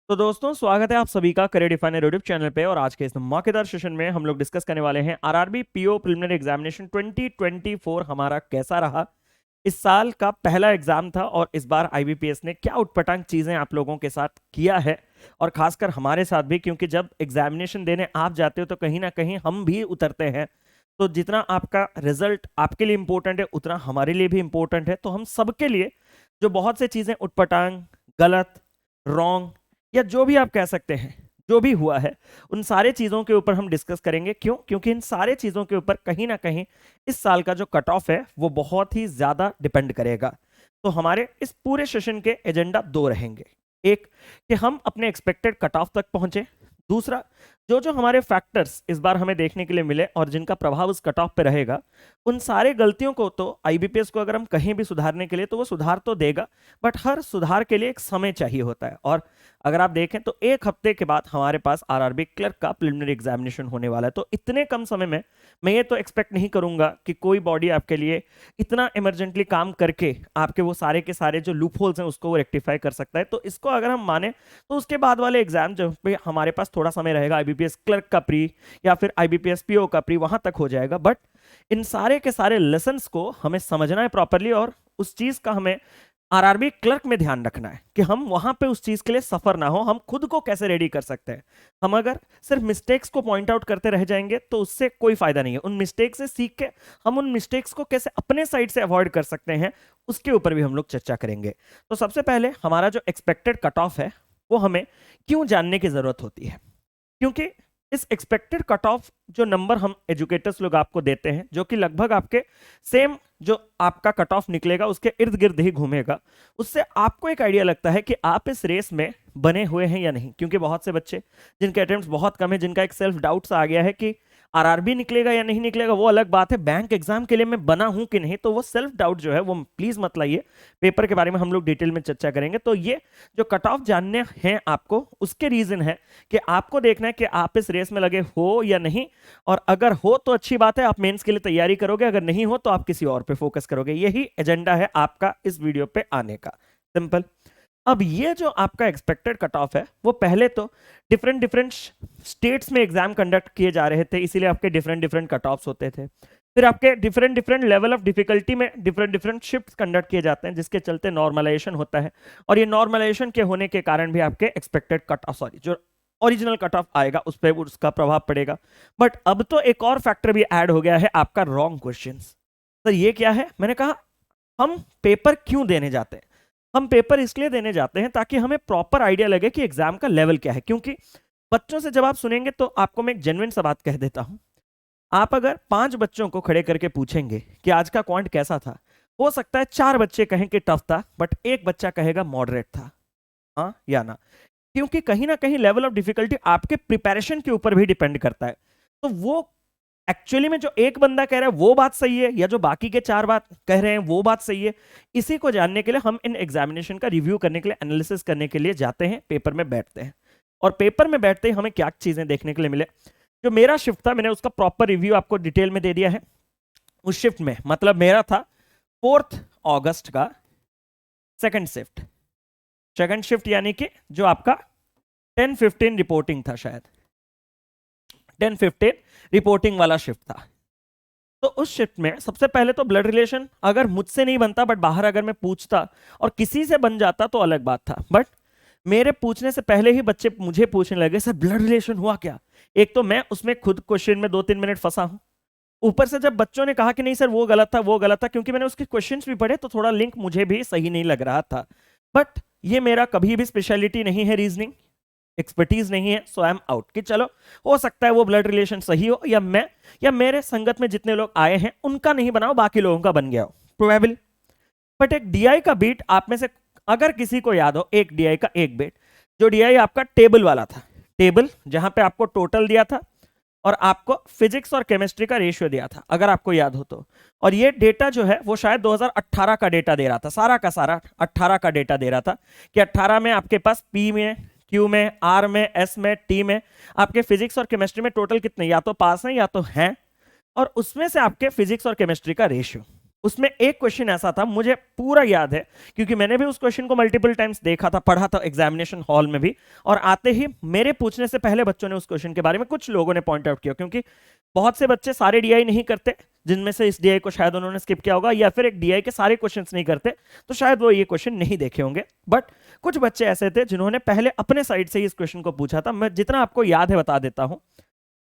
तो दोस्तों स्वागत है आप सभी का करियर डिफाइनर यूट्यूब चैनल पे। और आज के इस धमाकेदार सेशन में हम लोग डिस्कस करने वाले हैं आरआरबी पीओ प्रिलिमिनरी एग्जामिनेशन 2024 हमारा कैसा रहा। इस साल का पहला एग्जाम था और इस बार आईबीपीएस ने क्या उटपटांग चीजें आप लोगों के साथ किया है और खासकर हमारे साथ भी, क्योंकि जब एग्जामिनेशन देने आप जाते हो तो कहीं ना कहीं हम भी उतरते हैं। तो जितना आपका रिजल्ट आपके लिए इंपॉर्टेंट है उतना हमारे लिए भी इंपॉर्टेंट है। तो हम सबके लिए जो बहुत से चीजें उटपटांग, गलत, रॉन्ग या जो भी आप कह सकते हैं, जो भी हुआ है उन सारे चीजों के ऊपर हम डिस्कस करेंगे। क्यों? क्योंकि इन सारे चीजों के ऊपर कहीं ना कहीं इस साल का जो कट ऑफ है वो बहुत ही ज्यादा डिपेंड करेगा। तो हमारे इस पूरे सेशन के एजेंडा दो रहेंगे। एक, कि हम अपने एक्सपेक्टेड कट ऑफ तक पहुंचे। दूसरा, जो जो हमारे फैक्टर्स इस बार हमें देखने के लिए मिले और जिनका प्रभाव उस कट ऑफ पे रहेगा, उन सारे गलतियों को तो आईबीपीएस को अगर हम कहीं भी सुधारने के लिए तो वो सुधार तो देगा, बट हर सुधार के लिए एक समय चाहिए होता है। और अगर आप देखें तो एक हफ्ते के बाद हमारे पास आरआरबी क्लर्क का प्रिलिमिनरी एग्जामिनेशन होने वाला है। तो इतने कम समय में मैं ये तो एक्सपेक्ट नहीं करूंगा कि कोई बॉडी आपके लिए इतना इमरजेंटली काम करके आपके वो सारे के सारे जो लूप होल्स हैं उसको वो रेक्टिफाई कर सकता है। तो इसको अगर हम माने तो उसके बाद वाले एग्जाम जब पे हमारे पास थोड़ा समय रहेगा, आईबीपीएस क्लर्क का प्री या फिर आईबीपीएस पीओ का प्री, वहां तक हो जाएगा। बट इन सारे के सारे लेसन्स को हमें समझना है प्रॉपरली और उस चीज का हमें आरआरबी क्लर्क में ध्यान रखना है कि हम वहां पे उस चीज के लिए सफर ना हो। हम खुद को कैसे रेडी कर सकते हैं। हम अगर सिर्फ मिस्टेक्स को पॉइंट आउट करते रह जाएंगे तो उससे कोई फायदा नहीं है। उन मिस्टेक से सीख के हम उन मिस्टेक्स को कैसे अपने साइड से अवॉइड कर सकते हैं, उसके ऊपर भी हम लोग चर्चा करेंगे। तो सबसे पहले हमारा जो एक्सपेक्टेड कट ऑफ है वो हमें क्यों जानने की जरूरत होती है। क्योंकि इस एक्सपेक्टेड कट ऑफ जो नंबर हम एजुकेटर्स लोग आपको देते हैं, जो कि लगभग आपके सेम जो आपका कट ऑफ निकलेगा उसके इर्द गिर्द ही घूमेगा, उससे आपको एक आइडिया लगता है कि आप इस रेस में बने हुए हैं या नहीं। क्योंकि बहुत से बच्चे जिनके अटेम्प्ट्स बहुत कम है, जिनका एक सेल्फ डाउट सा आ गया है कि आरआरबी निकलेगा या नहीं निकलेगा, वो अलग बात है, बैंक एग्जाम के लिए मैं बना हूं कि नहीं, तो वो सेल्फ डाउट जो है वो प्लीज मत लाइए। पेपर के बारे में हम लोग डिटेल में चर्चा करेंगे। तो ये जो कट ऑफ जानने हैं आपको, उसके रीजन है कि आपको देखना है कि आप इस रेस में लगे हो या नहीं। और अगर हो तो अच्छी बात है, आप मेंस के लिए तैयारी करोगे, अगर नहीं हो तो आप किसी और पे फोकस करोगे। यही एजेंडा है आपका इस वीडियो पे आने का, सिंपल। अब ये जो आपका एक्सपेक्टेड कट ऑफ है वो पहले तो डिफरेंट डिफरेंट स्टेट्स में एग्जाम कंडक्ट किए जा रहे थे, इसीलिए आपके डिफरेंट डिफरेंट कट ऑफ्स होते थे। फिर आपके different different level of difficulty में डिफरेंट डिफरेंट शिफ्ट कंडक्ट किए जाते हैं, जिसके चलते नॉर्मलाइजेशन होता है। और ये नॉर्मलाइजेशन के होने के कारण भी आपके एक्सपेक्टेड कट ऑफ, सॉरी, जो ओरिजिनल कट ऑफ आएगा उस पर उसका प्रभाव पड़ेगा। बट अब तो एक और फैक्टर भी ऐड हो गया है, आपका रॉन्ग क्वेश्चन। सर ये क्या है? मैंने कहा हम पेपर क्यों देने जाते हैं। हम पेपर इसलिए देने जाते हैं ताकि हमें प्रॉपर आइडिया लगे कि एग्जाम का लेवल क्या है। क्योंकि बच्चों से जब आप सुनेंगे तो आपको मैं एक जेन्युइन सा बात कह देता हूं, आप अगर 5 बच्चों को खड़े करके पूछेंगे कि आज का क्वांट कैसा था, हो सकता है 4 बच्चे कहें कि टफ था, बट एक बच्चा कहेगा मॉडरेट था। हाँ या ना? क्योंकि कहीं ना कहीं लेवल ऑफ डिफिकल्टी आपके प्रिपरेशन के ऊपर भी डिपेंड करता है। तो वो एक्चुअली में जो एक बंदा कह रहा है वो बात सही है या जो बाकी के 4 बात कह रहे हैं वो बात सही है, इसी को जानने के लिए हम इन एग्जामिनेशन का रिव्यू करने के लिए, एनालिसिस करने के लिए जाते हैं, पेपर में बैठते हैं। और पेपर में बैठते ही हमें क्या चीजें देखने के लिए मिले। जो मेरा शिफ्ट था, मैंने उसका प्रॉपर रिव्यू आपको डिटेल में दे दिया है। उस शिफ्ट में मतलब मेरा था 4 अगस्त का सेकंड शिफ्ट। सेकंड शिफ्ट यानी कि जो आपका 10-15 रिपोर्टिंग था, शायद 10-15 रिपोर्टिंग वाला शिफ्ट था। तो उस शिफ्ट में सबसे पहले तो ब्लड रिलेशन अगर मुझसे नहीं बनता, बट बाहर अगर मैं पूछता और किसी से बन जाता तो अलग बात था। बट मेरे पूछने से पहले ही बच्चे मुझे पूछने लगे, सर ब्लड रिलेशन हुआ क्या? एक तो मैं उसमें खुद क्वेश्चन में 2-3 मिनट फंसा हूं, ऊपर से जब बच्चों ने कहा कि नहीं सर वो गलत था, वो गलत था, क्योंकि मैंने उसके क्वेश्चंस भी पढ़े तो थोड़ा लिंक मुझे भी सही नहीं लग रहा था। बट ये मेरा कभी भी स्पेशलिटी नहीं है, रीजनिंग एक्सपर्टीज नहीं है। सो आई एम आउट कि चलो हो सकता है वो ब्लड रिलेशन सही हो, या मैं या मेरे संगत में जितने लोग आए हैं उनका नहीं बना हो, बाकी लोगों का बन गया हो, प्रोबेबल। बट एक डीआई का बीट आप में से अगर किसी को याद हो, एक डीआई का एक बीट, जो डीआई आपका टेबल वाला था, टेबल जहां पे आपको टोटल दिया था और आपको फिजिक्स और केमिस्ट्री का रेशियो दिया था, अगर आपको याद हो तो। और ये डेटा जो है वो शायद 2018 का डेटा दे रहा था, सारा का सारा 18 का डेटा दे रहा था कि 18 में आपके पास पी में, क्यू में, आर में, एस में, टी में आपके फिजिक्स और केमिस्ट्री में टोटल कितने या तो पास हैं या तो हैं, और उसमें से आपके फिजिक्स और केमिस्ट्री का रेशियो। उसमें एक क्वेश्चन ऐसा था, मुझे पूरा याद है क्योंकि मैंने भी उस क्वेश्चन को मल्टीपल टाइम्स देखा था, पढ़ा था एग्जामिनेशन हॉल में भी, और आते ही मेरे पूछने से पहले बच्चों ने उस क्वेश्चन के बारे में कुछ लोगों ने पॉइंट आउट किया, क्योंकि बहुत से बच्चे सारे डीआई नहीं करते, जिनमें से इस डीआई को शायद उन्होंने स्किप किया होगा, या फिर एक डीआई के सारे क्वेश्चंस नहीं करते, तो शायद वो ये क्वेश्चन नहीं देखे होंगे। बट कुछ बच्चे ऐसे थे जिन्होंने पहले अपने साइड से इस क्वेश्चन को पूछा था। मैं जितना आपको याद है बता देता हूं।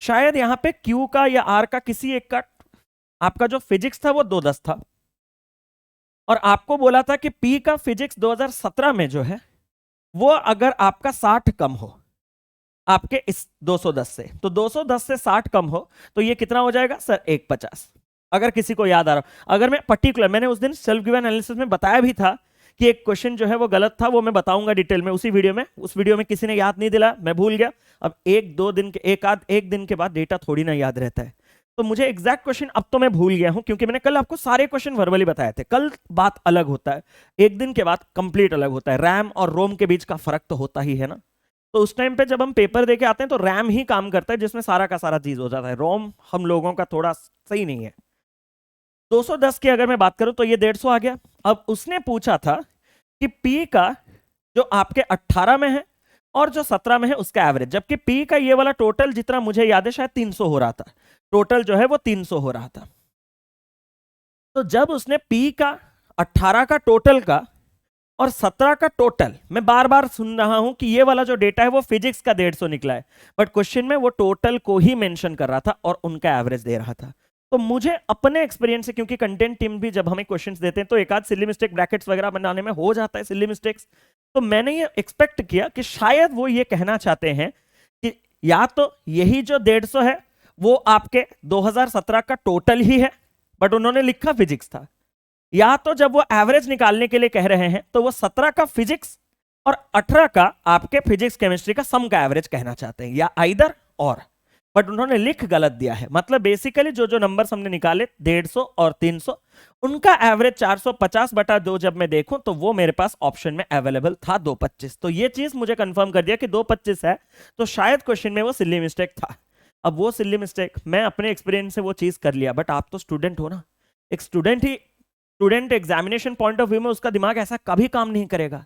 शायद यहां पे क्यू का या आर का किसी एक का आपका जो फिजिक्स था वो 210 था, और आपको बोला था कि पी का फिजिक्स 2017 में जो है वो अगर आपका 60 कम हो आपके इस 210 से, तो 210 से 60 कम हो तो ये कितना हो जाएगा सर? 150। अगर किसी को याद आ रहा हो, अगर मैं पर्टिकुलर, मैंने उस दिन सेल्फ गिवन एनालिसिस में बताया भी था कि एक क्वेश्चन जो है वो गलत था, वो मैं बताऊंगा डिटेल में उसी वीडियो में। उस वीडियो में किसी ने याद नहीं दिला, मैं भूल गया। अब एक दिन के बाद डेटा थोड़ी ना याद रहता है, तो मुझे एग्जैक्ट क्वेश्चन अब तो मैं भूल गया हूं, क्योंकि मैंने कल आपको सारे क्वेश्चन वर्बली बताए थे। कल बात अलग होता है, एक दिन के बाद कंप्लीट अलग होता है। रैम और रोम के बीच का फर्क तो होता ही है ना। तो उस टाइम पे जब हम पेपर देके आते हैं तो रैम ही काम करता है, जिसमें सारा का सारा चीज हो जाता है। रोम हम लोगों का थोड़ा सही नहीं है। 210 की अगर मैं बात करूं तो ये 150 आ गया। अब उसने पूछा था कि पी का जो आपके 18 में है और जो 17 में है उसका एवरेज, जबकि पी का ये वाला टोटल जितना मुझे याद है शायद 300 हो रहा था, टोटल जो है वो 300 हो रहा था। तो जब उसने पी का 18 का टोटल का और 17 का टोटल, मैं बार बार सुन रहा हूं कि ये वाला जो डेटा है वो फिजिक्स का 150 निकला है, बट क्वेश्चन में वो टोटल को ही मेंशन कर रहा था और उनका एवरेज दे रहा था। तो मुझे अपने एक्सपीरियंस से, क्योंकि कंटेंट टीम भी जब हमें क्वेश्चंस देते हैं तो एक आध सिली मिस्टेक ब्रैकेट्स वगैरह बनाने में हो जाता है, सिली मिस्टेक्स, तो मैंने ये एक्सपेक्ट किया कि शायद वो ये कहना चाहते हैं कि या तो यही जो 150 है वो आपके 2017 का टोटल ही है, बट उन्होंने लिखा फिजिक्स था, या तो जब वो एवरेज निकालने के लिए कह रहे हैं तो वो 17 का फिजिक्स और 18 का आपके फिजिक्स केमिस्ट्री का सम का एवरेज कहना चाहते हैं, या आइदर और, बट उन्होंने लिख गलत दिया है। मतलब बेसिकली जो जो नंबर्स हमने निकाले 150 और 300, उनका एवरेज 450/2 जब मैं देखूं तो वो मेरे पास ऑप्शन में अवेलेबल था 225। तो ये चीज मुझे कंफर्म कर दिया कि 225 है, तो शायद क्वेश्चन में वो सिल्ली मिस्टेक था। अब वो सिल्ली मिस्टेक मैं अपने एक्सपीरियंस से वो चीज कर लिया, बट आप तो स्टूडेंट हो ना, एक student examination point of view में उसका दिमाग ऐसा कभी काम नहीं करेगा।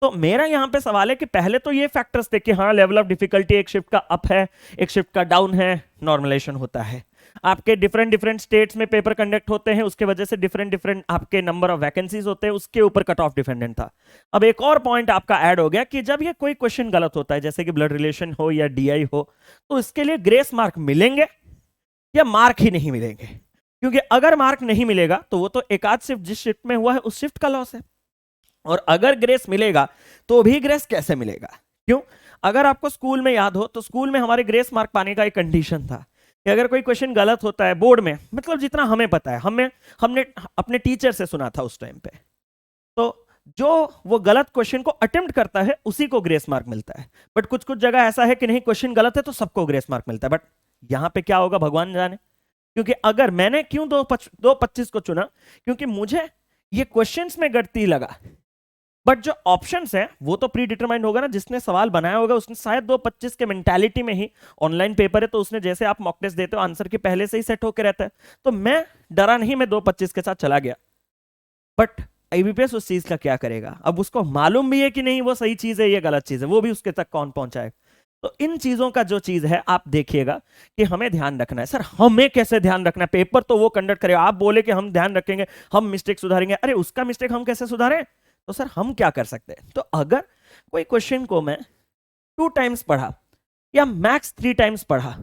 तो मेरा यहां पे सवाल है कि पहले तो ये फैक्टर्स थे कि हाँ लेवल ऑफ डिफिकल्टी एक शिफ्ट का अप है, एक शिफ्ट का डाउन है, नॉर्मलाइजेशन होता है, आपके डिफरेंट स्टेट्स में पेपर कंडक्ट होते हैं, उसके वजह से डिफरेंट आपके नंबर ऑफ वैकेंसीज होते हैं, उसके ऊपर कट ऑफ डिपेंडेंट था। अब एक और पॉइंट आपका ऐड हो गया कि जब ये कोई क्वेश्चन गलत होता है, जैसे कि ब्लड रिलेशन हो या डीआई हो, तो इसके लिए ग्रेस मार्क मिलेंगे या मार्क ही नहीं मिलेंगे? क्योंकि अगर मार्क नहीं मिलेगा तो वो तो एक आध शिफ्ट जिस शिफ्ट में हुआ है उस शिफ्ट का लॉस है, और अगर ग्रेस मिलेगा तो भी ग्रेस कैसे मिलेगा? क्यों? अगर आपको स्कूल में याद हो तो स्कूल में हमारे ग्रेस मार्क पाने का एक कंडीशन था कि अगर कोई क्वेश्चन गलत होता है बोर्ड में, मतलब जितना हमें पता है, हमने अपने टीचर से सुना था उस टाइम पे, तो जो वो गलत क्वेश्चन को अटेम्प्ट करता है उसी को ग्रेस मार्क मिलता है। बट कुछ कुछ जगह ऐसा है कि नहीं, क्वेश्चन गलत है तो सबको ग्रेस मार्क मिलता है। बट यहां पे क्या होगा भगवान जाने। क्योंकि अगर मैंने क्यों 225 को चुना, क्योंकि मुझे ये क्वेश्चंस में गलती लगा, बट जो ऑप्शंस है वो तो प्री डिटरमाइंड होगा ना, जिसने सवाल बनाया होगा उसने शायद 225 के मेंटालिटी में ही, ऑनलाइन पेपर है तो उसने, जैसे आप मॉक टेस्ट देते हो आंसर के पहले से ही सेट होकर रहता है, तो मैं डरा नहीं, मैं 225 के साथ चला गया। बट आईबीपीएस उस चीज का क्या करेगा? अब उसको मालूम भी है कि नहीं वो सही चीज है या गलत चीज है, वो भी उसके तक कौन पहुंचाए? तो इन चीजों का जो चीज है आप देखिएगा कि हमें ध्यान रखना है। सर हमें कैसे ध्यान रखना है? पेपर तो वो कंडक्ट करेगा, आप बोले कि हम ध्यान रखेंगे, हम मिस्टेक सुधारेंगे, अरे उसका मिस्टेक हम कैसे सुधारें? तो सर हम क्या कर सकते हैं? तो अगर कोई क्वेश्चन को मैं 2 टाइम्स पढ़ा या मैक्स 3 टाइम्स पढ़ा,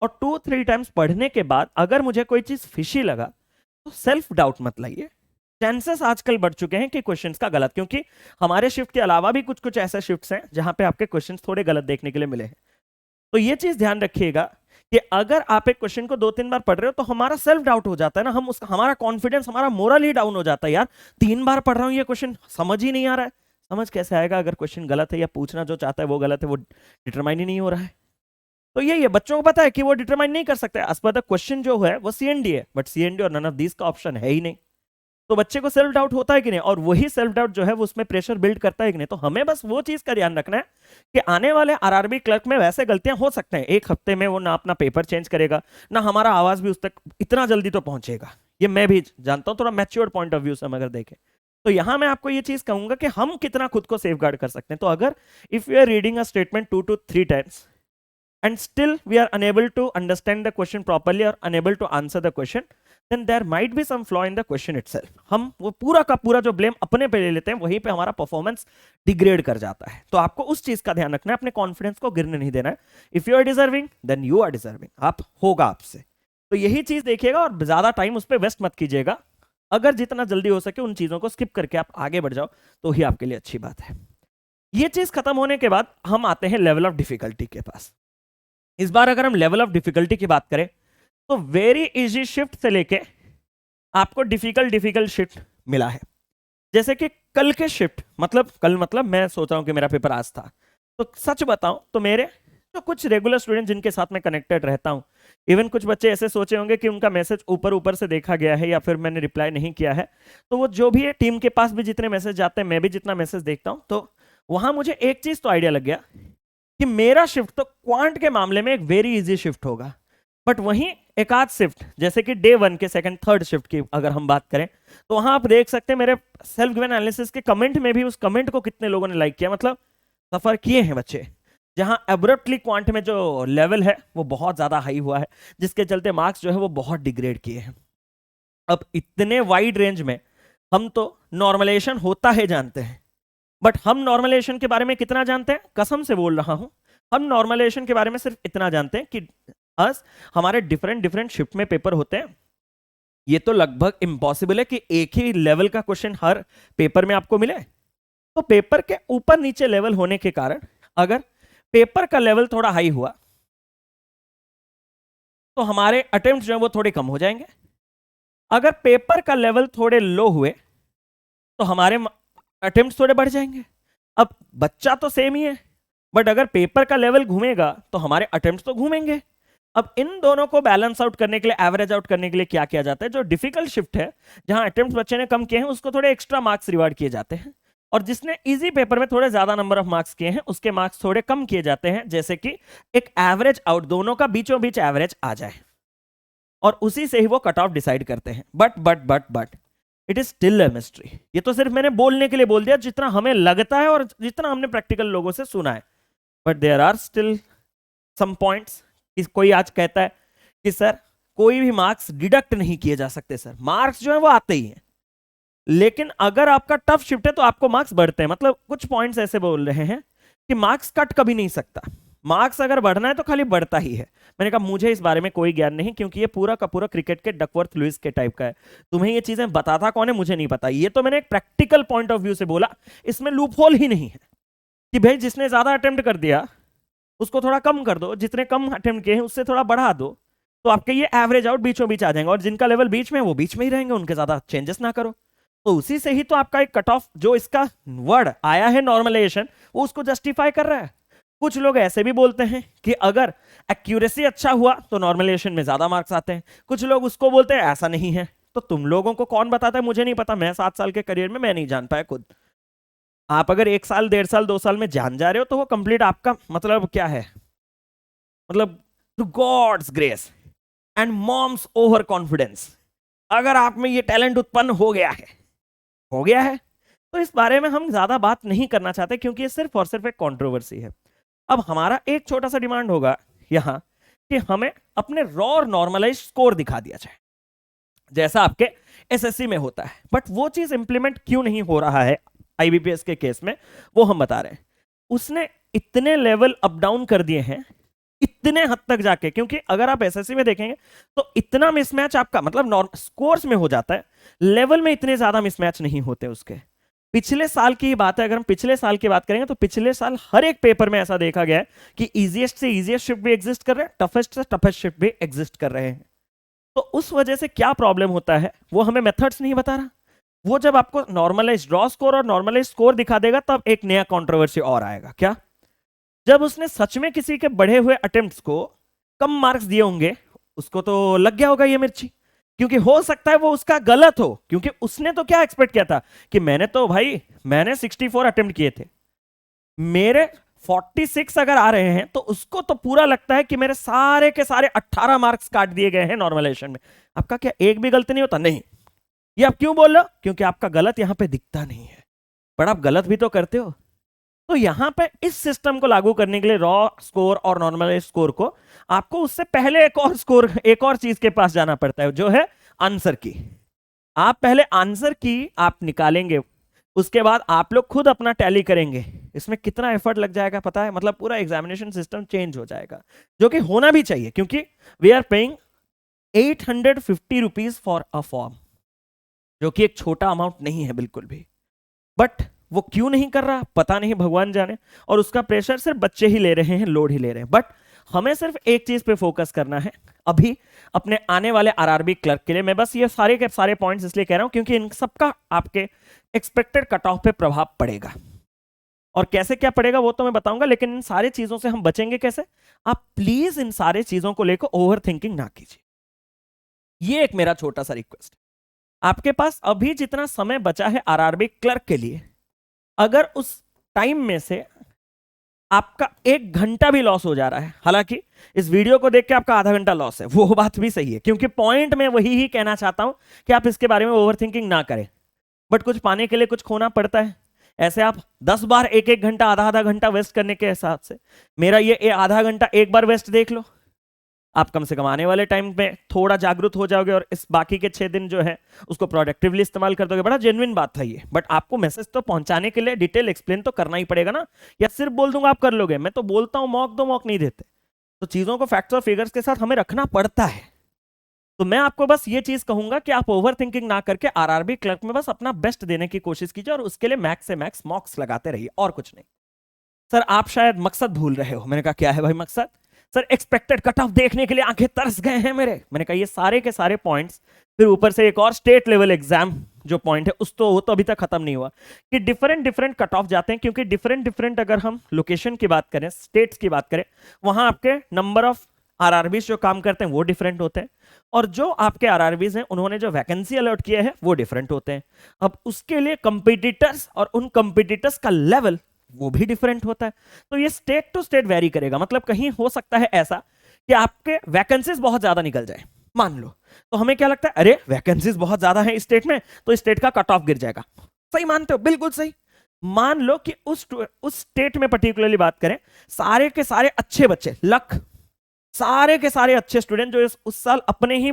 और 2-3 टाइम्स पढ़ने के बाद अगर मुझे कोई चीज फिशी लगा, तो सेल्फ डाउट मत लाइए। चांसेस आजकल बढ़ चुके हैं कि क्वेश्चंस का गलत, क्योंकि हमारे शिफ्ट के अलावा भी कुछ कुछ ऐसे शिफ्ट्स हैं जहां पे आपके क्वेश्चंस थोड़े गलत देखने के लिए मिले हैं। तो ये चीज ध्यान रखिएगा कि अगर आप एक क्वेश्चन को 2-3 बार पढ़ रहे हो तो हमारा सेल्फ डाउट हो जाता है ना, हमारा कॉन्फिडेंस, हमारा मोरल ही डाउन हो जाता है। यार 3 बार पढ़ रहा हूं, ये क्वेश्चन समझ ही नहीं आ रहा है। समझ कैसे आएगा अगर क्वेश्चन गलत है या पूछना जो चाहता है वो गलत है, वो डिटरमाइन ही नहीं हो रहा है। तो ये बच्चों को पता है कि वो डिटरमाइन नहीं कर सकते। एज पर द क्वेश्चन जो है वो सीएनडी है, बट सीएनडी और नन ऑफ दिस का ऑप्शन है ही नहीं। तो बच्चे को सेल्फ डाउट होता है कि नहीं, और वही सेल्फ डाउट जो है वो उसमें प्रेशर बिल्ड करता है कि नहीं। तो हमें बस वो चीज का ध्यान रखना है कि आने वाले आरआरबी क्लर्क में वैसे गलतियां हो सकते हैं, एक हफ्ते में वो ना अपना पेपर चेंज करेगा, ना हमारा आवाज भी उस तक इतना जल्दी तो पहुंचेगा। ये मैं भी जानता हूं, थोड़ा मैच्योर पॉइंट ऑफ व्यू से हम अगर देखें तो यहां मैं आपको ये चीज कहूंगा कि हम कितना खुद को सेफगार्ड कर सकते हैं। तो अगर if you are reading a statement 2 to 3 times and still we are unable to understand the question properly or unable to answer the question, then there might be some flaw in the question itself. हम वो पूरा का पूरा जो blame अपने पे ले लेते हैं, वहीं पे हमारा परफॉर्मेंस डिग्रेड कर जाता है। तो आपको उस चीज का ध्यान रखना है, अपने कॉन्फिडेंस को गिरने नहीं देना है। If you are deserving then you are deserving, आप होगा आपसे। तो यही चीज देखिएगा और ज्यादा टाइम उस पर वेस्ट मत कीजिएगा। अगर जितना जल्दी हो सके उन चीजों को स्किप करके आप आगे बढ़ जाओ तो ही आपके लिए अच्छी बात है। ये चीज खत्म होने के बाद हम आते हैं लेवल ऑफ डिफिकल्टी के पास। इस बार अगर हम लेवल ऑफ डिफिकल्टी की बात करें तो वेरी इजी शिफ्ट से लेके आपको डिफिकल्ट शिफ्ट मिला है। जैसे कि कल के शिफ्ट, मतलब मैं सोच रहा हूं कि मेरा पेपर आज था, तो सच बताऊं तो मेरे तो कुछ रेगुलर स्टूडेंट जिनके साथ मैं कनेक्टेड रहता हूं, इवन कुछ बच्चे ऐसे सोचे होंगे कि उनका मैसेज ऊपर से देखा गया है या फिर मैंने रिप्लाई नहीं किया है, तो वो जो भी है टीम के पास भी जितने मैसेज जाते हैं, मैं भी जितना मैसेज देखता हूं, तो वहां मुझे एक चीज तो आइडिया लग गया कि मेरा शिफ्ट तो क्वांट के मामले में एक वेरी इजी शिफ्ट होगा। बट वहीं एक आध शिफ्ट जैसे कि डे 1 के सेकंड थर्ड शिफ्ट की अगर हम बात करें तो वहां आप देख सकते हैं मेरे सेल्फ गिवन एनालिसिस के कमेंट में भी उस कमेंट को कितने लोगों ने लाइक किया, मतलब सफर किए हैं बच्चे। जहां एब्रप्टली क्वांट में जो लेवल है वो बहुत ज्यादा हाई हुआ है, जिसके चलते मार्क्स जो है वो बहुत डिग्रेड किए हैं। अब इतने वाइड रेंज में हम तो नॉर्मलाइजेशन होता है जानते हैं, बट हम नॉर्मलाइजेशन के बारे में कितना जानते हैं, कसम से बोल रहा हूं, हम नॉर्मलाइजेशन के बारे में सिर्फ इतना जानते हैं कि आज हमारे डिफरेंट शिफ्ट में पेपर होते हैं। ये तो लगभग इम्पॉसिबल है कि एक ही लेवल का क्वेश्चन हर पेपर में आपको मिले। तो पेपर के ऊपर नीचे लेवल होने के कारण अगर पेपर का लेवल थोड़ा हाई हुआ तो हमारे अटेम्प्ट जो है वो थोड़े कम हो जाएंगे। अगर पेपर का लेवल थोड़े लो हुए तो हमारे अटेम्प्ट थोड़े बढ़ जाएंगे। अब बच्चा तो सेम ही है, बट अगर पेपर का लेवल घूमेगा तो हमारे अटेम्प्ट तो घूमेंगे। अब इन दोनों को बैलेंस आउट करने के लिए, एवरेज आउट करने के लिए क्या किया जाता है, जो डिफिकल्ट शिफ्ट है जहां अटेम्प्ट बच्चे ने कम किए हैं उसको थोड़े एक्स्ट्रा मार्क्स रिवार्ड किए जाते हैं, और जिसने इजी पेपर में थोड़े ज्यादा नंबर ऑफ मार्क्स किए हैं उसके मार्क्स थोड़े कम किए जाते हैं, जैसे कि एक एवरेज आउट, दोनों का बीचों बीच एवरेज आ जाए, और उसी से ही वो कट ऑफ डिसाइड करते हैं। But it is still a mystery. ये तो सिर्फ मैंने बोलने के लिए बोल दिया जितना हमें लगता है और जितना हमने प्रैक्टिकल लोगों से सुना है, but there are still some points. कोई आज कहता है कि सर कोई भी मार्क्स डिडक्ट नहीं किए जा सकते, सर मार्क्स जो है वो आते ही हैं, लेकिन अगर आपका टफ शिफ्ट है तो आपको मार्क्स बढ़ते हैं। मतलब कुछ पॉइंट्स ऐसे बोल रहे हैं कि मार्क्स कट कभी नहीं सकता, मार्क्स अगर बढ़ना है तो खाली बढ़ता ही है। मैंने कहा मुझे इस बारे में कोई ज्ञान नहीं, क्योंकि ये पूरा का पूरा क्रिकेट के डकवर्थ लुइस के टाइप का है। तुम्हें ये चीजें बताता कौन है मुझे नहीं पता, ये तो मैंने एक प्रैक्टिकल पॉइंट ऑफ व्यू से बोला। इसमें लूप होल ही नहीं है कि भाई जिसने ज्यादा अटेम्प्ट कर दिया उसको थोड़ा कम कर दो, जितने कम अटेम्प्ट किए हैं उससे थोड़ा बढ़ा दो, तो आपके ये एवरेज आउट बीचों बीच आ जाएंगे, और जिनका लेवल बीच में वो बीच में ही रहेंगे, उनके ज्यादा चेंजेस ना करो। तो उसी से ही तो आपका एक कट ऑफ जो इसका वर्ड आया है नॉर्मलाइजेशन, वो उसको जस्टिफाई कर रहा है। कुछ लोग ऐसे भी बोलते हैं कि अगर एक्यूरेसी अच्छा हुआ तो नॉर्मलाइजेशन में ज्यादा मार्क्स आते हैं, कुछ लोग उसको बोलते हैं ऐसा नहीं है। तो तुम लोगों को कौन बताता है मुझे नहीं पता, मैं 7 साल के करियर में मैं नहीं जान पाया खुद। आप अगर 1 साल 1.5 साल 2 साल में जान जा रहे हो तो वो कंप्लीट आपका मतलब क्या है, मतलब to God's grace and mom's over confidence, अगर आप में ये टैलेंट उत्पन्न हो गया है तो इस बारे में हम ज्यादा बात नहीं करना चाहते, क्योंकि ये सिर्फ और सिर्फ एक कंट्रोवर्सी है। अब हमारा एक छोटा सा डिमांड होगा यहां कि हमें अपने रॉ और नॉर्मलाइज स्कोर दिखा दिया जाए जैसा आपके एसएससी में होता है, बट वो चीज इंप्लीमेंट क्यों नहीं हो रहा है आईबीपीएस के केस में वो हम बता रहे हैं। उसने इतने लेवल अप डाउन कर दिए हैं इतने हद तक जाके, क्योंकि अगर आप एसएससी में देखेंगे तो इतना मिसमैच आपका मतलब स्कोर्स में हो जाता है, लेवल में इतने ज्यादा मिसमैच नहीं होते उसके। पिछले साल की बात है, अगर हम पिछले साल की बात करेंगे तो पिछले साल हर एक पेपर में ऐसा देखा गया है कि इजीएस्ट से इजीएस्ट शिफ्ट भी एग्जिस्ट कर रहे हैं, टफेस्ट से टफेस्ट शिफ्ट भी एग्जिस्ट कर रहे हैं। तो उस वजह से क्या प्रॉब्लम होता है वो हमें मेथड्स नहीं बता रहा। वो जब आपको नॉर्मलाइज रॉ स्कोर और नॉर्मलाइज स्कोर दिखा देगा तब एक नया कंट्रोवर्सी और आएगा। क्या? जब उसने सच में किसी के बढ़े हुए अटेम्प्ट्स को कम मार्क्स दिए होंगे उसको तो लग गया होगा ये मिर्ची, क्योंकि हो सकता है वो उसका गलत हो, क्योंकि उसने तो क्या एक्सपेक्ट किया था कि मैंने 64 अटेम्प्ट किए थे, मेरे 46 अगर आ रहे हैं तो उसको तो पूरा लगता है कि मेरे सारे के सारे 18 मार्क्स काट दिए गए हैं नॉर्मलाइजेशन में। आपका क्या एक भी गलती नहीं होता? नहीं। ये आप क्यों बोल रहे हो? क्योंकि आपका गलत यहां पे दिखता नहीं है, पर आप गलत भी तो करते हो। तो यहां पे इस सिस्टम को लागू करने के लिए रॉ स्कोर और नॉर्मलाइज स्कोर को आपको उससे पहले एक और स्कोर, एक और चीज के पास जाना पड़ता है, जो है आंसर की। आप पहले आंसर की आप निकालेंगे, उसके बाद आप लोग खुद अपना टैली करेंगे। इसमें कितना एफर्ट लग जाएगा पता है? मतलब पूरा एग्जामिनेशन सिस्टम चेंज हो जाएगा, जो कि होना भी चाहिए, क्योंकि we are paying 850 rupees for a form, जो कि एक छोटा अमाउंट नहीं है बिल्कुल भी। बट वो क्यों नहीं कर रहा पता नहीं, भगवान जाने। और उसका प्रेशर सिर्फ बच्चे ही ले रहे हैं, लोड ही ले रहे हैं। बट हमें सिर्फ एक चीज पे फोकस करना है अभी अपने आने वाले आरआरबी क्लर्क के लिए। मैं बस ये सारे के सारे पॉइंट्स इसलिए कह रहा हूं क्योंकि इन सबका आपके एक्सपेक्टेड कट ऑफ पे प्रभाव पड़ेगा, और कैसे क्या पड़ेगा वो तो मैं बताऊंगा। लेकिन इन सारी चीजों से हम बचेंगे कैसे? आप प्लीज इन सारे चीजों को लेकर ओवर थिंकिंग ना कीजिए। ये एक मेरा छोटा सा रिक्वेस्ट। आपके पास अभी जितना समय बचा है आरआरबी क्लर्क के लिए, अगर उस टाइम में से आपका 1 घंटा भी लॉस हो जा रहा है, हालांकि इस वीडियो को देख के आपका आधा घंटा लॉस है, वो बात भी सही है, क्योंकि पॉइंट में वही ही कहना चाहता हूं कि आप इसके बारे में ओवरथिंकिंग ना करें। बट कुछ पाने के लिए कुछ खोना पड़ता है। ऐसे आप 10 बार 1-1 घंटा, आधा-आधा घंटा वेस्ट करने के हिसाब से मेरा ये आधा घंटा एक बार वेस्ट देख लो। आप कम से कम आने वाले टाइम में थोड़ा जागरूक हो जाओगे, और इस बाकी के 6 दिन जो है उसको प्रोडक्टिवली इस्तेमाल कर दोगे। बड़ा जेन्युइन बात था ये। बट आपको मैसेज तो पहुंचाने के लिए डिटेल एक्सप्लेन तो करना ही पड़ेगा ना, या सिर्फ बोल दूंगा आप कर लोगे? मैं तो बोलता हूं मॉक दो, मॉक नहीं देते। तो चीजों को फैक्ट्स और फिगर्स के साथ हमें रखना पड़ता है। तो मैं आपको बस ये चीज कहूंगा कि आप ओवर थिंकिंग ना करके आरआरबी क्लर्क में बस अपना बेस्ट देने की कोशिश कीजिए, और उसके लिए मैक्स से मैक्स मॉक्स लगाते रहिए, और कुछ नहीं। सर आप शायद मकसद भूल रहे हो। मैंने कहा क्या है भाई मकसद? सर एक्सपेक्टेड कट ऑफ देखने के लिए आंखें तरस गए हैं मेरे। मैंने कहा ये सारे के सारे पॉइंट्स, फिर ऊपर से एक और स्टेट लेवल एग्जाम जो पॉइंट है वो तो अभी तक खत्म नहीं हुआ, कि डिफरेंट डिफरेंट कट ऑफ जाते हैं। क्योंकि डिफरेंट डिफरेंट अगर हम लोकेशन की बात करें, स्टेट्स की बात करें, वहां आपके नंबर ऑफ आरआरबीज जो काम करते हैं वो डिफरेंट होते हैं, और जो आपके आरआरबीज हैं उन्होंने जो वैकेंसी अलॉट किए हैं वो डिफरेंट होते हैं। अब उसके लिए कंपिटिटर्स और उन कंपिटिटर्स का लेवल वो भी डिफरेंट होता है। तो ये स्टेट टू स्टेट वेरी करेगा। मतलब कहीं हो सकता है ऐसा कि आपके वैकेंसीज बहुत ज्यादा निकल जाए, मान लो, तो हमें क्या लगता है, अरे वैकेंसीज बहुत ज्यादा है इस स्टेट में, तो इस स्टेट का कट ऑफ गिर जाएगा। सही मानते हो? बिल्कुल सही। मान लो कि उस स्टेट में पर्टिकुलरली बात करें, सारे के सारे अच्छे बच्चे, लक, सारे के सारे अच्छे स्टूडेंट जो उस साल अपने ही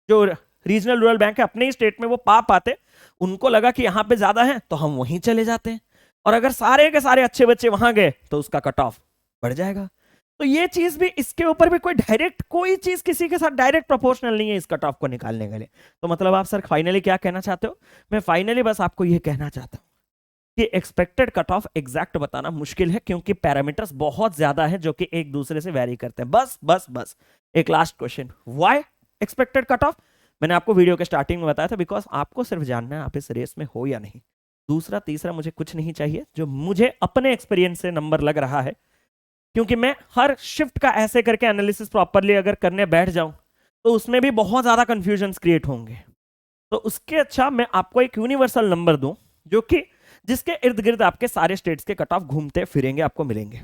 जो रीजनल रूरल बैंक है अपने ही स्टेट में वो पा पाते, उनको लगा कि यहां पे ज्यादा है तो हम वहीं चले जाते हैं। और अगर सारे के सारे अच्छे बच्चे वहां गए तो उसका कट ऑफ बढ़ जाएगा। तो ये चीज भी, इसके ऊपर भी कोई चीज किसी के साथ डायरेक्ट प्रोपोर्शनल नहीं है इस कट ऑफ को निकालने के लिए। तो मतलब आप सर फाइनली क्या कहना चाहते हो? मैं फाइनली बस आपको ये कहना चाहता हूं कि एक्सपेक्टेड कट ऑफ एग्जैक्ट बताना मुश्किल है, क्योंकि पैरामीटर्स बहुत ज्यादा है जो कि एक दूसरे से वेरी करते हैं। बस एक last question, why expected cut off? मैंने आपको वीडियो के स्टार्टिंग में बताया था, बिकॉज आपको सिर्फ जानना है आप इस रेस में हो या नहीं। दूसरा तीसरा मुझे कुछ नहीं चाहिए, जो मुझे अपने एक्सपीरियंस से नंबर लग रहा है, क्योंकि मैं हर शिफ्ट का ऐसे करके एनालिसिस प्रॉपरली अगर करने बैठ जाऊं तो उसमें भी बहुत ज्यादा कंफ्यूजन क्रिएट होंगे। तो उसके अच्छा मैं आपको एक यूनिवर्सल नंबर दूं, जो कि जिसके इर्द गिर्द आपके सारे स्टेट्स के कट ऑफ घूमते फिरेंगे, आपको मिलेंगे।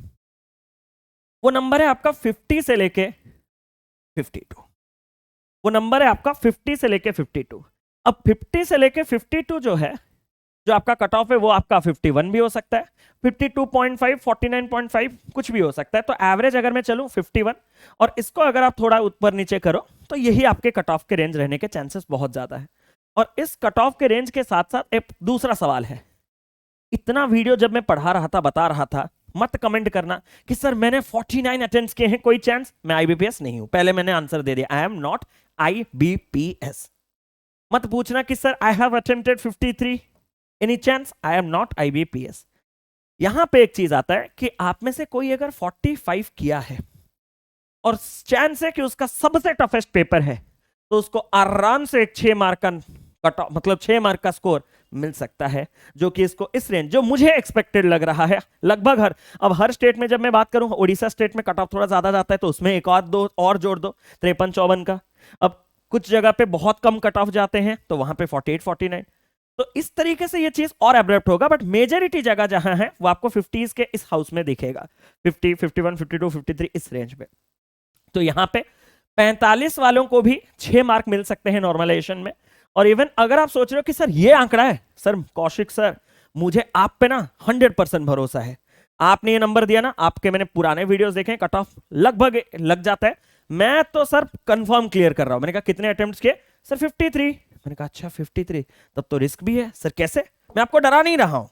वो नंबर है आपका 50 से लेके 52। वो नंबर है आपका 50 से लेके 52। अब 50 से लेके 52 जो है, जो आपका कट ऑफ है, वो आपका 51 भी हो सकता है, 52.5, 49.5, कुछ भी हो सकता है। तो एवरेज अगर मैं चलूं 51, और इसको अगर आप थोड़ा ऊपर नीचे करो तो यही आपके कट ऑफ के रेंज रहने के चांसेस बहुत ज्यादा है। और इस कट ऑफ के रेंज के साथ साथ एक दूसरा सवाल है। इतना वीडियो जब मैं पढ़ा रहा था, बता रहा था, मत कमेंट करना कि सर मैंने 49 अटेम्प्ट्स किए हैं, कोई चांस? मैं आईबीपीएस नहीं हूं, पहले मैंने आंसर दे दिया, आई एम नॉट आईबीपीएस। मत पूछना कि sir I have attempted 53, any chance? I am not IBPS. यहां पे एक चीज आता है कि आप में से कोई अगर 45 किया है और चांस है कि उसका सबसे टफेस्ट पेपर है, तो उसको आराम से एक 6 मार्क का कट ऑफ, मतलब 6 मार्क का स्कोर मिल सकता है, जो कि इसको इस रेंज जो मुझे एक्सपेक्टेड लग रहा है लगभग हर स्टेट में, जब मैं बात करूं ओडिशा स्टेट में कट ऑफ थोड़ा ज्यादा जाता है, तो उसमें एक और दो और जोड़ दो 53-54 का। अब कुछ जगह पे बहुत कम कट ऑफ जाते हैं, तो वहां पे 48-49। तो इस तरीके से ये चीज और एब्रप्ट होगा, बट मेजॉरिटी जगह जहां है वो आपको 50s के इस हाउस में दिखेगा, 50, 51, 52, 53 इस रेंज में। तो यहाँ पे 45 वालों को भी 6 मार्क मिल सकते हैं नॉर्मलाइजेशन में। और इवन अगर आप सोच रहे हो कि सर ये आंकड़ा है, सर कौशिक सर मुझे आप पे ना 100% भरोसा है, आपने ये नंबर दिया ना, आपके मैंने पुराने वीडियोस देखे, कट ऑफ लगभग लग जाता है, मैं तो सर कंफर्म क्लियर कर रहा हूं। मैंने कहा कितने अटेम्प्ट्स किए? सर 53। मैंने कहा अच्छा 53, तब तो रिस्क भी है। सर कैसे? मैं आपको डरा नहीं रहा हूं।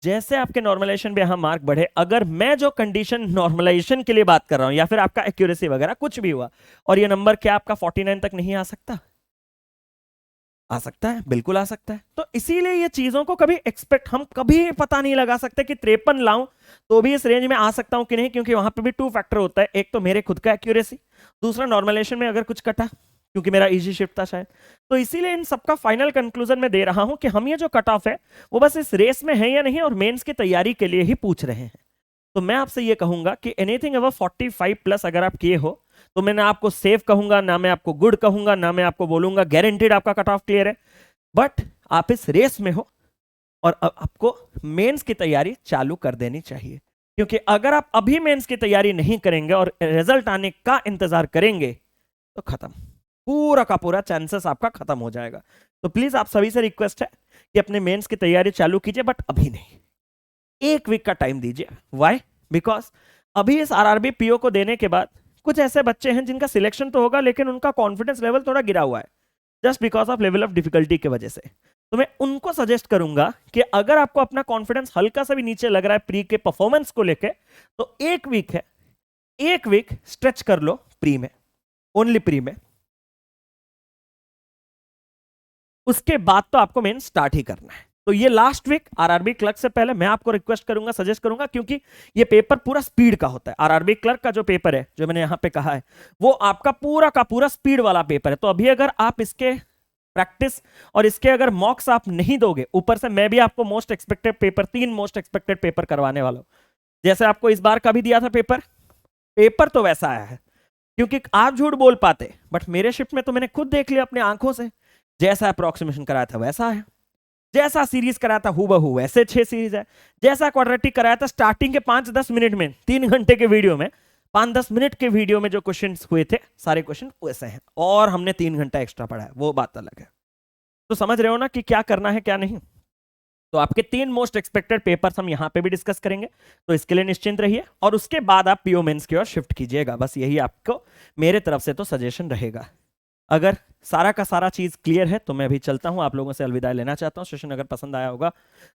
जैसे आपके नॉर्मलाइजेशन पे यहां मार्क बढ़े, अगर मैं जो कंडीशन नॉर्मलाइजेशन के लिए बात कर रहा हूं या फिर आपका एक्यूरेसी वगैरह कुछ भी हुआ और ये नंबर क्या आपका 49 तक नहीं आ सकता? आ सकता है, बिल्कुल आ सकता है। तो इसीलिए ये चीजों को कभी एक्सपेक्ट हम कभी पता नहीं लगा सकते कि 53 लाऊं तो भी इस रेंज में आ सकता हूं कि नहीं, क्योंकि वहां पे भी 2 फैक्टर होता है, एक तो मेरे खुद का एक्यूरेसी, दूसरा नॉर्मलाइजेशन में अगर कुछ कटा, क्योंकि मेरा इजी शिफ्ट था शायद। तो इसीलिए इन सबका फाइनल कंक्लूजन में दे रहा हूं कि हम ये जो कट ऑफ है वो बस इस रेस में है या नहीं और मेंस की तैयारी के लिए ही पूछ रहे हैं। तो मैं आपसे ये कहूंगा कि एनीथिंग अबव 45 प्लस अगर आप किए हो तो मैं ना आपको सेफ कहूंगा, ना मैं आपको गुड कहूंगा, ना मैं आपको बोलूंगा गारंटीड आपका कट ऑफ क्लियर है, बट आप इस रेस में हो और आपको मेंस की तैयारी चालू कर देनी चाहिए। क्योंकि अगर आप अभी मेंस की तैयारी नहीं करेंगे और रिजल्ट आने का इंतजार करेंगे तो खत्म, पूरा का पूरा चांसेस आपका खत्म हो जाएगा। तो प्लीज आप सभी से रिक्वेस्ट है कि अपने मेंस की तैयारी चालू कीजिए, बट अभी नहीं, 1 वीक का टाइम दीजिए। व्हाई? बिकॉज अभी इस आरआरबी पीओ को देने के बाद कुछ ऐसे बच्चे हैं जिनका सिलेक्शन तो होगा लेकिन उनका कॉन्फिडेंस लेवल थोड़ा गिरा हुआ है, just because of level of difficulty की वजह से। तो मैं उनको सजेस्ट करूंगा कि अगर आपको अपना कॉन्फिडेंस हल्का सा भी नीचे लग रहा है प्री के परफॉर्मेंस को लेके, तो 1 वीक है, 1 वीक स्ट्रेच कर लो प्री में, ओनली प्री में, उसके बाद तो आपको मेन स्टार्ट ही करना है। तो ये लास्ट वीक आरआरबी क्लर्क से पहले मैं आपको रिक्वेस्ट करूंगा, सजेस्ट करूंगा, क्योंकि ये पेपर पूरा स्पीड का होता है। आरआरबी क्लर्क का जो पेपर है, जो मैंने यहां पे कहा है, वो आपका पूरा का पूरा स्पीड वाला पेपर है। तो अभी अगर आप इसके प्रैक्टिस और इसके अगर मॉक्स आप नहीं दोगे, ऊपर से मैं भी आपको most expected paper, 3 most expected paper करवाने वाला हूं। जैसे आपको इस बार का भी दिया था पेपर, पेपर तो वैसा आया है, क्योंकि आप झूठ बोल पाते, बट मेरे शिफ्ट में तो मैंने खुद देख लिया अपनी आंखों से, जैसा अप्रोक्सीमेशन कराया था वैसा है, जैसा सीरीज कराया था हूबहू वैसे 6 सीरीज है, जैसा क्वाड्रेटिक कराया था स्टार्टिंग के 5-10 मिनट में, 3 घंटे के वीडियो में, 5-10 मिनट के वीडियो में जो क्वेश्चन हुए थे सारे क्वेश्चन वैसे हैं, और हमने 3 घंटा एक्स्ट्रा पढ़ा है, वो बात अलग है। तो समझ रहे हो ना कि क्या करना है क्या नहीं। तो आपके 3 मोस्ट एक्सपेक्टेड पेपर्स हम यहां पे भी डिस्कस करेंगे, तो इसके लिए निश्चिंत रहिए, और उसके बाद आप पीओ मेंस की ओर शिफ्ट कीजिएगा। बस यही आपको मेरे तरफ से तो सजेशन रहेगा। अगर सारा का सारा चीज क्लियर है तो मैं भी चलता हूं, आप लोगों से अलविदा लेना चाहता हूं। सेशन अगर पसंद आया होगा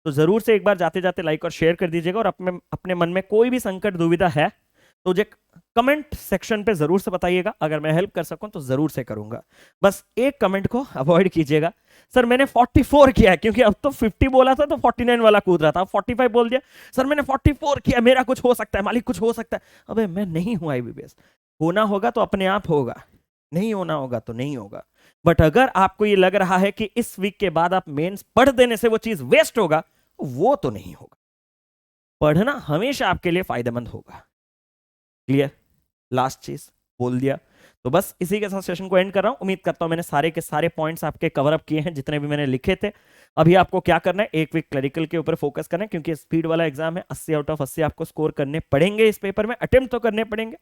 तो जरूर से एक बार जाते जाते लाइक और शेयर कर दीजिएगा, और अपने मन में कोई भी संकट दुविधा है तो मुझे कमेंट सेक्शन पे जरूर से बताइएगा, अगर मैं हेल्प कर सकूं तो जरूर से करूंगा। बस एक कमेंट को अवॉइड कीजिएगा, सर मैंने 44 किया है, क्योंकि अब तो 50 बोला था तो 49 वाला कूद रहा था, 45 बोल दिया, सर मैंने 44 किया, मेरा कुछ हो सकता है मालिक, कुछ हो सकता है। अबे मैं नहीं हूं आईबीपीएस, होना होगा तो अपने आप होगा, नहीं होना होगा तो नहीं होगा। बट अगर आपको ये लग रहा है कि इस वीक के बाद आप मेंस पढ़ देने से वो चीज वेस्ट होगा, वो तो नहीं होगा। पढ़ना हमेशा आपके लिए फायदेमंद होगा। क्लियर? लास्ट चीज बोल दिया। तो बस इसी के साथ सेशन को एंड कर रहा हूं। उम्मीद करता हूं मैंने सारे के सारे पॉइंट्स आपके कवर अप किए हैं, जितने भी मैंने लिखे थे। अभी आपको क्या करना है, 1 वीक क्लरिकल के ऊपर फोकस करना है, क्योंकि स्पीड वाला एग्जाम है, 80 आउट ऑफ 80 आपको स्कोर करने पड़ेंगे इस पेपर में, अटेम्प्ट तो करने पड़ेंगे।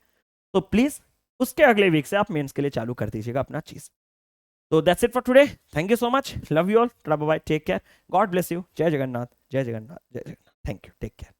तो प्लीज उसके अगले वीक से आप मेंस के लिए चालू कर दीजिएगा अपना चीज। तो that's it for today, thank you so much, love you all, bye bye, take care, God bless you, जय जगन्नाथ, जय जगन्नाथ, जय Jagannath, thank you, take care.